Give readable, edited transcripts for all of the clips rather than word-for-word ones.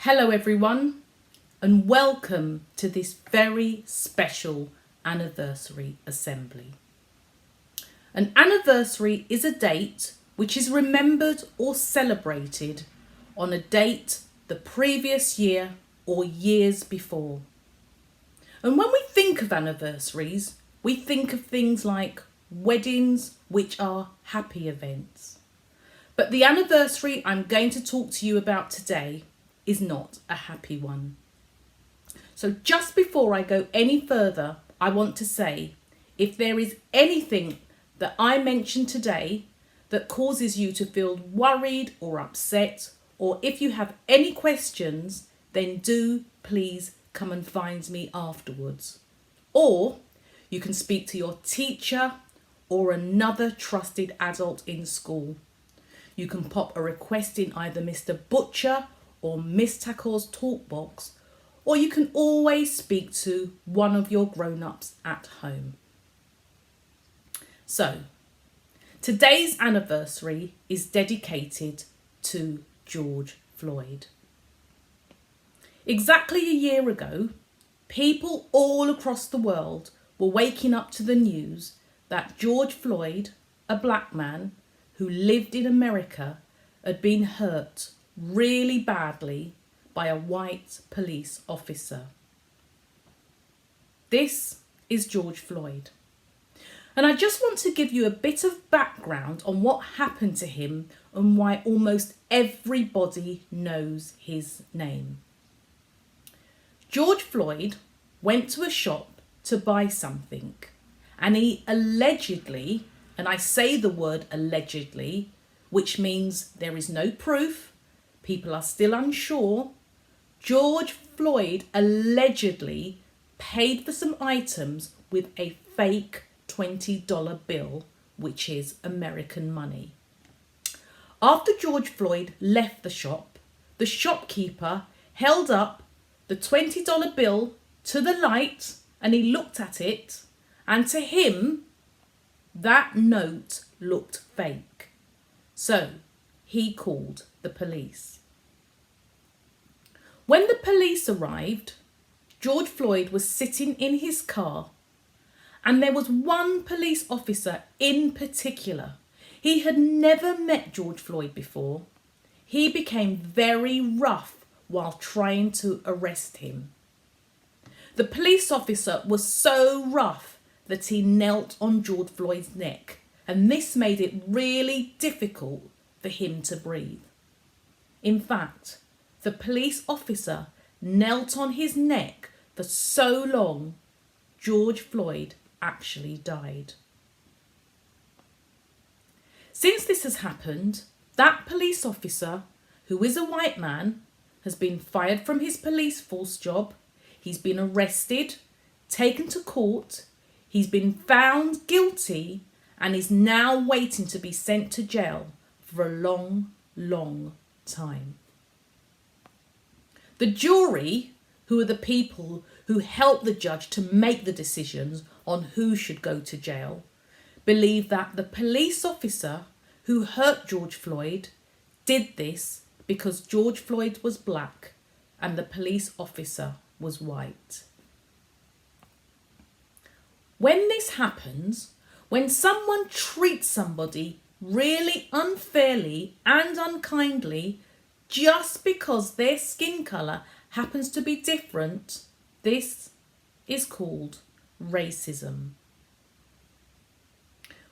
Hello everyone and welcome to this very special anniversary assembly. An anniversary is a date which is remembered or celebrated on a date the previous year or years before. And when we think of anniversaries, we think of things like weddings, which are happy events. But the anniversary I'm going to talk to you about today is not a happy one. So just before I go any further, I want to say, if there is anything that I mention today that causes you to feel worried or upset, or if you have any questions, then do please come and find me afterwards. Or you can speak to your teacher or another trusted adult in school. You can pop a request in either Mr. Butcher or Miss Tackle's talk box, or you can always speak to one of your grown-ups at home. So, today's anniversary is dedicated to George Floyd. Exactly a year ago, people all across the world were waking up to the news that George Floyd, a black man who lived in America, had been hurt really badly by a white police officer. This is George Floyd. And I just want to give you a bit of background on what happened to him and why almost everybody knows his name. George Floyd went to a shop to buy something, and he allegedly, and I say the word allegedly, which means there is no proof, people are still unsure, George Floyd allegedly paid for some items with a fake $20 bill, which is American money. After George Floyd left the shop, the shopkeeper held up the $20 bill to the light and he looked at it, and to him, that note looked fake. So he called the police. When the police arrived, George Floyd was sitting in his car, and there was one police officer in particular. He had never met George Floyd before. He became very rough while trying to arrest him. The police officer was so rough that he knelt on George Floyd's neck, and this made it really difficult for him to breathe. In fact, the police officer knelt on his neck for so long, George Floyd actually died. Since this has happened, that police officer, who is a white man, has been fired from his police force job. He's been arrested, taken to court, he's been found guilty, and is now waiting to be sent to jail for a long, long time. The jury, who are the people who help the judge to make the decisions on who should go to jail, believe that the police officer who hurt George Floyd did this because George Floyd was black and the police officer was white. When this happens, when someone treats somebody really unfairly and unkindly just because their skin colour happens to be different, this is called racism.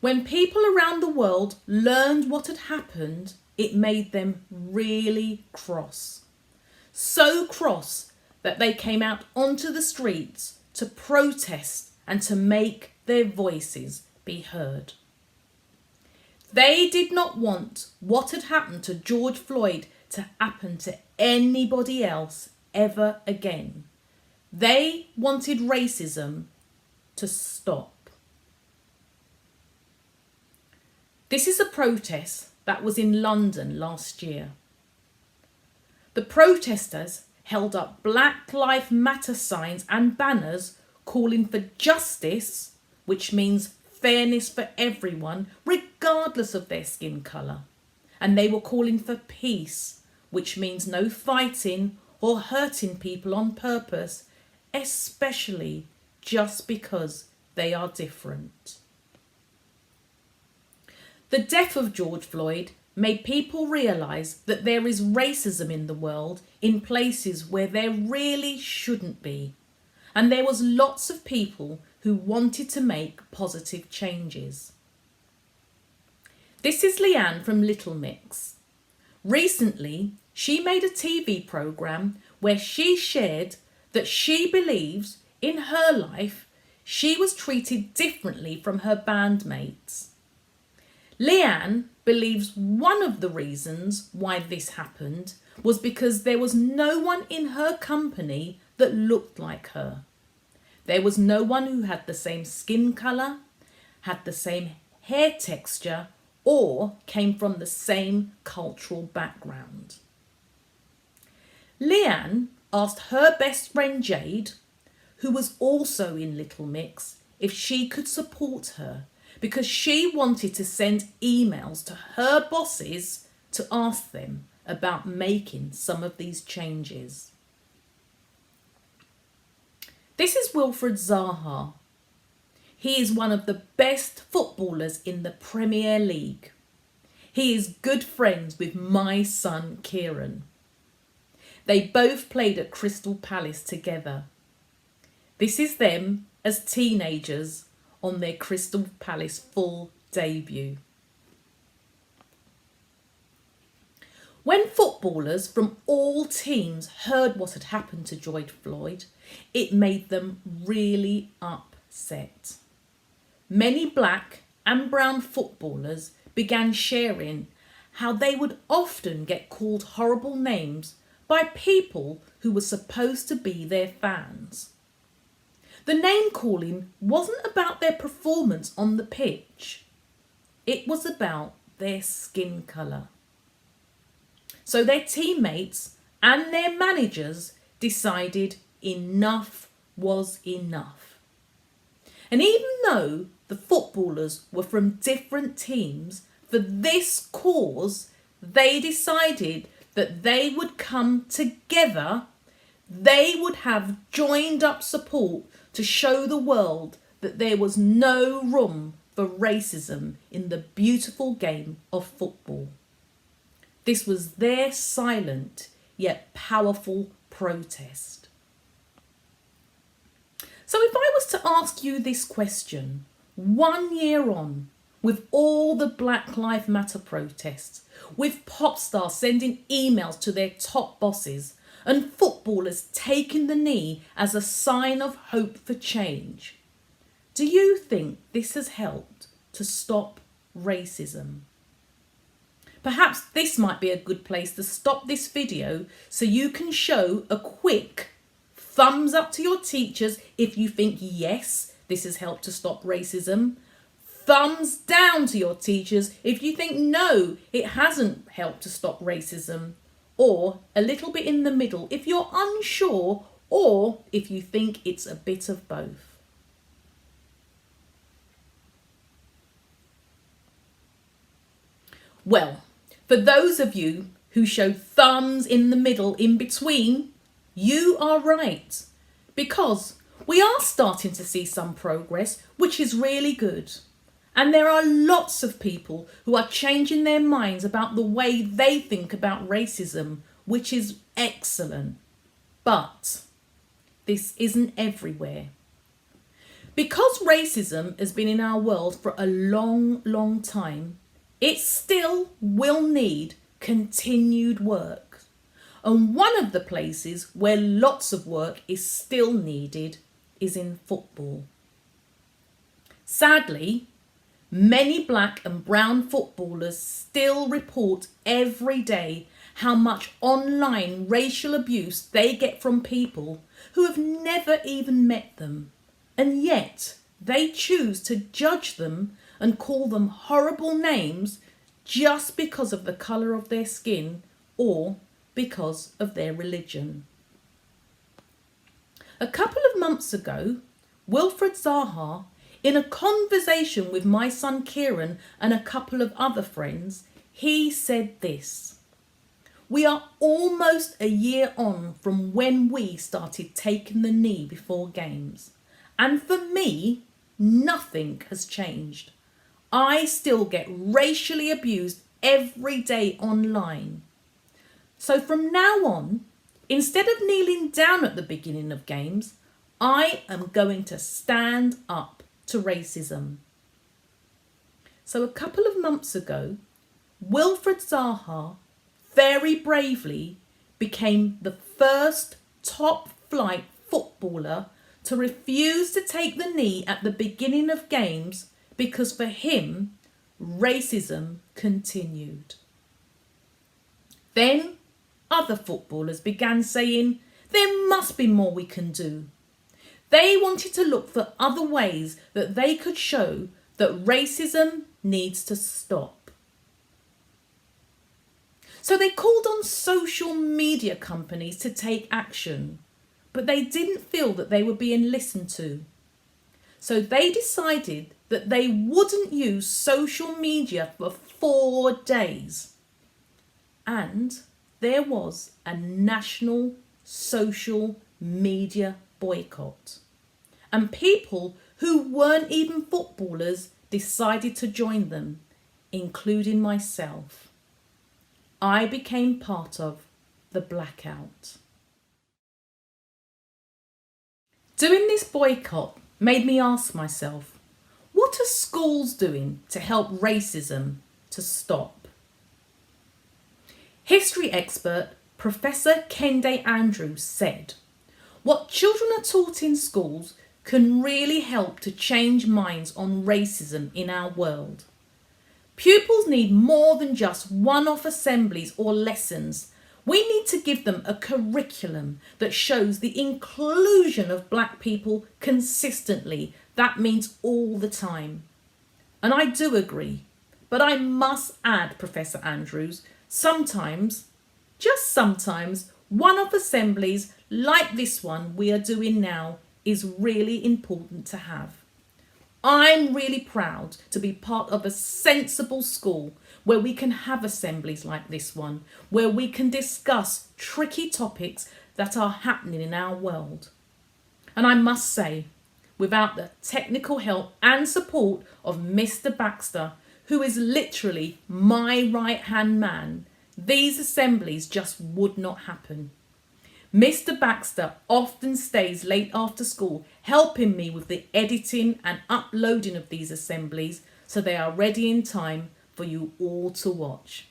When people around the world learned what had happened, it made them really cross. So cross that they came out onto the streets to protest and to make their voices be heard. They did not want what had happened to George Floyd to happen to anybody else ever again. They wanted racism to stop. This is a protest that was in London last year. The protesters held up Black Lives Matter signs and banners calling for justice, which means fairness for everyone, regardless of their skin colour. And they were calling for peace, which means no fighting or hurting people on purpose, especially just because they are different. The death of George Floyd made people realise that there is racism in the world in places where there really shouldn't be. And there was lots of people who wanted to make positive changes. This is Leanne from Little Mix. Recently, she made a TV programme where she shared that she believes in her life she was treated differently from her bandmates. Leanne believes one of the reasons why this happened was because there was no one in her company that looked like her. There was no one who had the same skin colour, had the same hair texture, or came from the same cultural background. Leanne asked her best friend Jade, who was also in Little Mix, if she could support her because she wanted to send emails to her bosses to ask them about making some of these changes. This is Wilfred Zaha. He is one of the best footballers in the Premier League. He is good friends with my son Kieran. They both played at Crystal Palace together. This is them as teenagers on their Crystal Palace full debut. When footballers from all teams heard what had happened to George Floyd, it made them really upset. Many black and brown footballers began sharing how they would often get called horrible names by people who were supposed to be their fans. The name calling wasn't about their performance on the pitch. It was about their skin colour. So their teammates and their managers decided enough was enough. And even though the footballers were from different teams, for this cause, they decided that they would come together. They would have joined up support to show the world that there was no room for racism in the beautiful game of football. This was their silent yet powerful protest. So if I was to ask you this question, 1 year on, with all the Black Lives Matter protests, with pop stars sending emails to their top bosses, and footballers taking the knee as a sign of hope for change, do you think this has helped to stop racism? Perhaps this might be a good place to stop this video so you can show a quick thumbs up to your teachers if you think yes, this has helped to stop racism. Thumbs down to your teachers if you think no, it hasn't helped to stop racism. Or a little bit in the middle if you're unsure or if you think it's a bit of both. Well, for those of you who show thumbs in the middle in between, you are right, because we are starting to see some progress, which is really good. And there are lots of people who are changing their minds about the way they think about racism, which is excellent. But this isn't everywhere. Because racism has been in our world for a long, long time, it still will need continued work. And one of the places where lots of work is still needed is in football. Sadly, many black and brown footballers still report every day how much online racial abuse they get from people who have never even met them, and yet they choose to judge them and call them horrible names just because of the colour of their skin or because of their religion. A couple of months ago, Wilfred Zaha, in a conversation with my son Kieran and a couple of other friends, he said this: We are almost a year on from when we started taking the knee before games. And for me, nothing has changed. I still get racially abused every day online. So from now on, instead of kneeling down at the beginning of games, I am going to stand up to racism. So a couple of months ago, Wilfred Zaha very bravely became the first top flight footballer to refuse to take the knee at the beginning of games because for him, racism continued. Then other footballers began saying, there must be more we can do. They wanted to look for other ways that they could show that racism needs to stop. So they called on social media companies to take action, but they didn't feel that they were being listened to. So they decided that they wouldn't use social media for 4 days. And there was a national social media boycott. And people who weren't even footballers decided to join them, including myself. I became part of the blackout. Doing this boycott made me ask myself, what are schools doing to help racism to stop? History expert Professor Kende Andrews said, what children are taught in schools can really help to change minds on racism in our world. Pupils need more than just one-off assemblies or lessons. We need to give them a curriculum that shows the inclusion of black people consistently. That means all the time. And I do agree, but I must add, Professor Andrews, sometimes, just sometimes, one-off assemblies like this one we are doing now is really important to have. I'm really proud to be part of a sensible school where we can have assemblies like this one, where we can discuss tricky topics that are happening in our world. And I must say, without the technical help and support of Mr. Baxter, who is literally my right-hand man, these assemblies just would not happen. Mr. Baxter often stays late after school, helping me with the editing and uploading of these assemblies so they are ready in time for you all to watch.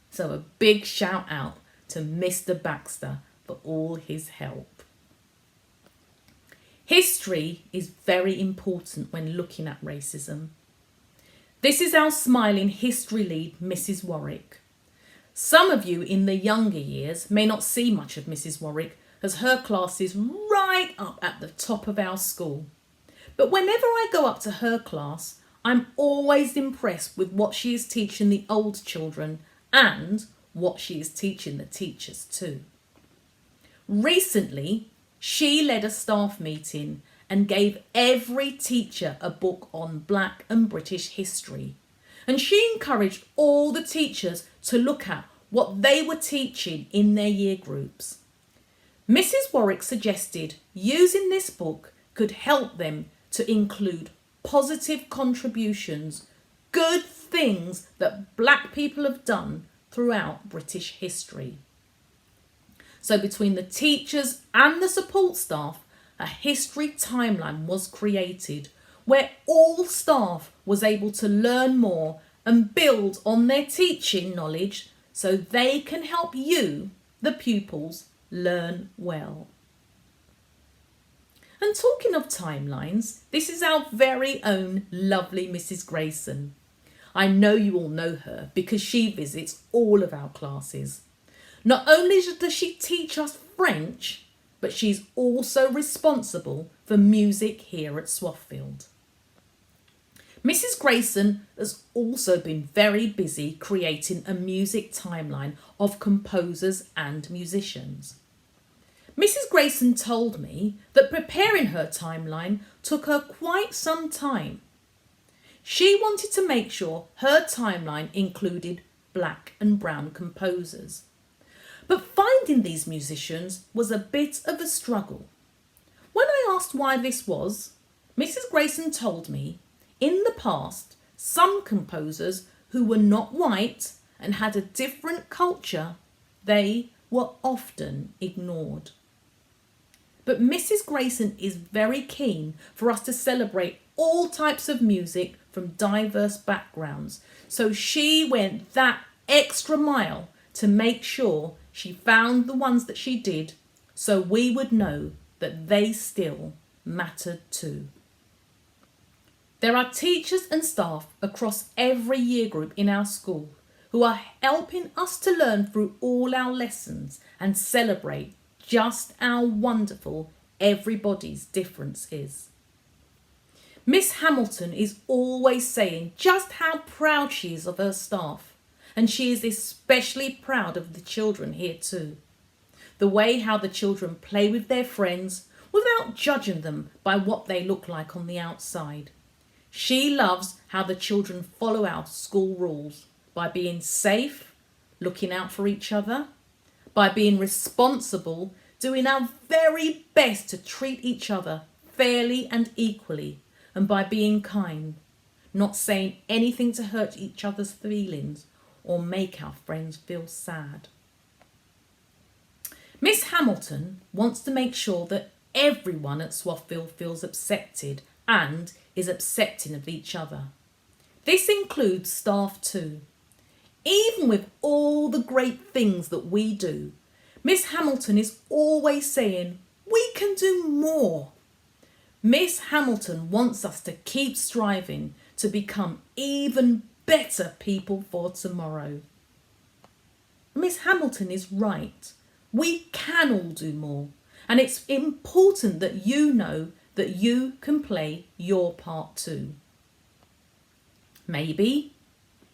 So a big shout out to Mr. Baxter for all his help. History is very important when looking at racism. This is our smiling history lead, Mrs. Warwick. Some of you in the younger years may not see much of Mrs. Warwick as her class is right up at the top of our school. But whenever I go up to her class, I'm always impressed with what she is teaching the old children and what she is teaching the teachers too. Recently, she led a staff meeting and gave every teacher a book on Black and British history. And she encouraged all the teachers to look at what they were teaching in their year groups. Mrs. Warwick suggested using this book could help them to include positive contributions, good things that black people have done throughout British history. So between the teachers and the support staff, a history timeline was created where all staff was able to learn more and build on their teaching knowledge so they can help you, the pupils, learn well. And talking of timelines, this is our very own lovely Mrs. Grayson. I know you all know her because she visits all of our classes. Not only does she teach us French, but she's also responsible for music here at Swafffield. Mrs. Grayson has also been very busy creating a music timeline of composers and musicians. Mrs. Grayson told me that preparing her timeline took her quite some time. She wanted to make sure her timeline included black and brown composers. But finding these musicians was a bit of a struggle. When I asked why this was, Mrs. Grayson told me in the past some composers who were not white and had a different culture, they were often ignored. But Mrs. Grayson is very keen for us to celebrate all types of music from diverse backgrounds. So she went that extra mile to make sure she found the ones that she did so we would know that they still mattered too. There are teachers and staff across every year group in our school who are helping us to learn through all our lessons and celebrate just how wonderful everybody's difference is. Miss Hamilton is always saying just how proud she is of her staff, and she is especially proud of the children here too. The way how the children play with their friends without judging them by what they look like on the outside. She loves how the children follow our school rules by being safe, looking out for each other, by being responsible, doing our very best to treat each other fairly and equally, and by being kind, not saying anything to hurt each other's feelings or make our friends feel sad. Miss Hamilton wants to make sure that everyone at Swaffville feels accepted and is accepting of each other. This includes staff too. Even with all the great things that we do, Miss Hamilton is always saying, we can do more. Miss Hamilton wants us to keep striving to become even better people for tomorrow. Miss Hamilton is right. We can all do more, and it's important that you know that you can play your part too. Maybe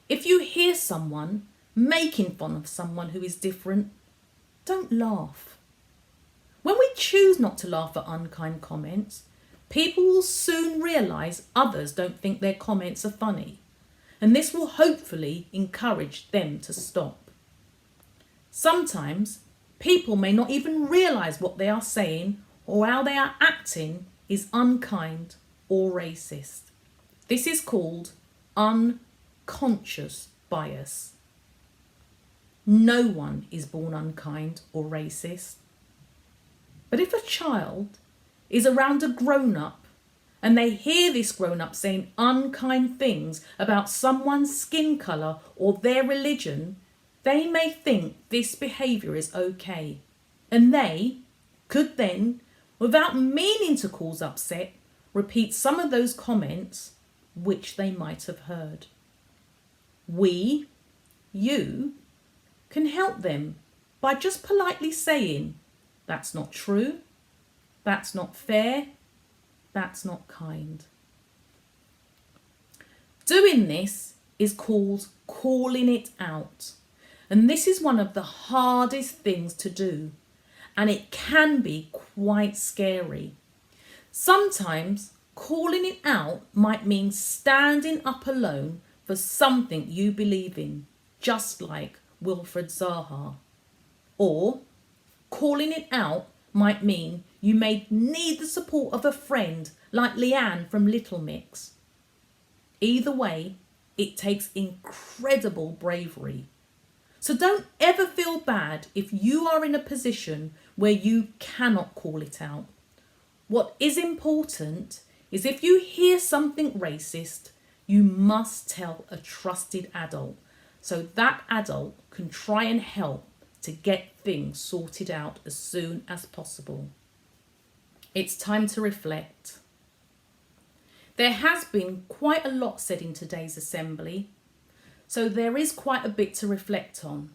if you hear someone making fun of someone who is different, don't laugh. When we choose not to laugh at unkind comments, people will soon realise others don't think their comments are funny, and this will hopefully encourage them to stop. Sometimes people may not even realise what they are saying or how they are acting is unkind or racist. This is called unconscious bias. No one is born unkind or racist. But if a child is around a grown-up and they hear this grown-up saying unkind things about someone's skin colour or their religion, they may think this behaviour is okay. And they could then, without meaning to cause upset, repeat some of those comments which they might have heard. We, you, can help them by just politely saying, that's not true, that's not fair, that's not kind. Doing this is called calling it out. And this is one of the hardest things to do. And it can be quite scary. Sometimes calling it out might mean standing up alone for something you believe in, just like Wilfred Zaha. Or calling it out might mean you may need the support of a friend like Leanne from Little Mix. Either way, it takes incredible bravery. So don't ever feel bad if you are in a position where you cannot call it out. What is important is if you hear something racist, you must tell a trusted adult so that adult can try and help to get things sorted out as soon as possible. It's time to reflect. There has been quite a lot said in today's assembly, so there is quite a bit to reflect on.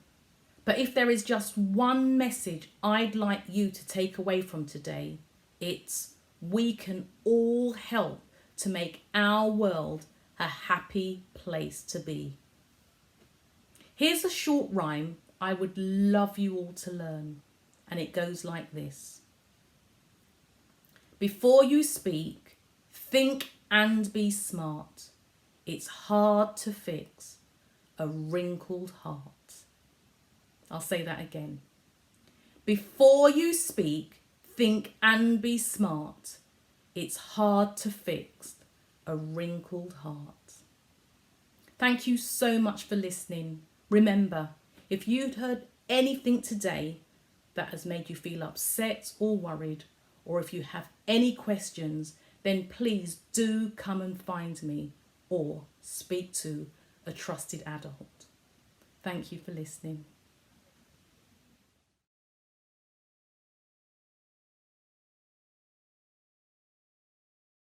But if there is just one message I'd like you to take away from today, it's we can all help to make our world a happy place to be. Here's a short rhyme I would love you all to learn, and it goes like this. Before you speak, think and be smart. It's hard to fix a wrinkled heart. I'll say that again. Before you speak, think and be smart. It's hard to fix a wrinkled heart. Thank you so much for listening. Remember, if you'd heard anything today that has made you feel upset or worried, or if you have any questions, then please do come and find me or speak to a trusted adult. Thank you for listening.